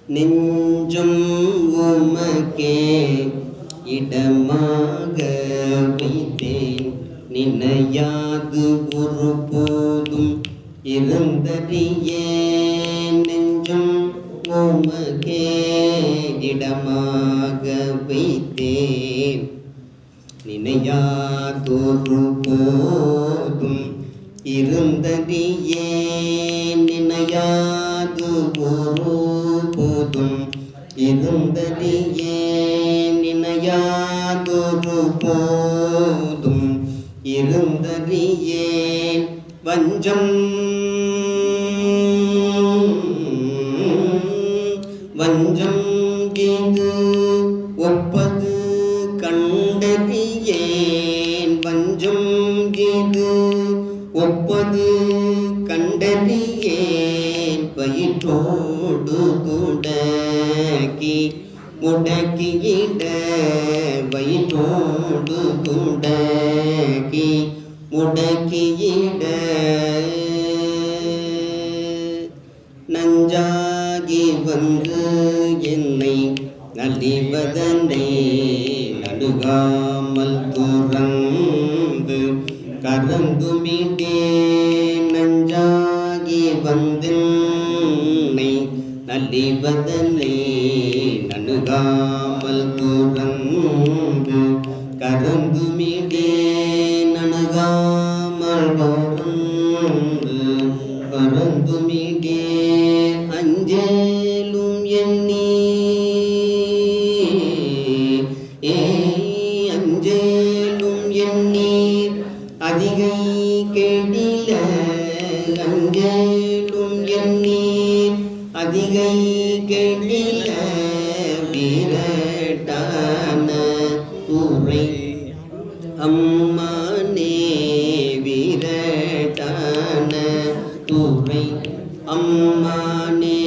நெஞ்சும் உமக்கே இடமாக வைத்தேன். நினையாது ஒரு போதும் இருந்தறியேன். நெஞ்சும் உமக்கே இடமாக வைத்தேன். நினையாதொரு போதும் இருந்தறியேன். நினையாது ஒரு போதும் இருந்தறியேன். நினையாதொரு போதும் இருந்தறியேன். வஞ்சம் வஞ்சம் இது ஒப்பது கண்டறியேன். வஞ்சம் இது ஒப்பது கண்டறியேன். வயிற்றோடு குடக்கி முடக்கியிட வயிற்றோடு குடக்கி முடக்கியிட நஞ்சாகி வந்து என்னை நலிவதனை நடுகாமல் துறந்து கறந்துமிடே. நஞ்சாகி வந்தென்னை நலிவதனை நடுகாமல் துறந்து கறந்துமிடே. நணுகாமல் பறந்து பறந்துமிடே. அஞ்சேலும் எண்ணி அஞ்சேலும் எண்ணி அதிகை கெடில. அஞ்சேலும் எண்ணி அதிகை கெடில. வீரட்டான உரை அம்மானே வீரட்டான துறை அம்மானே.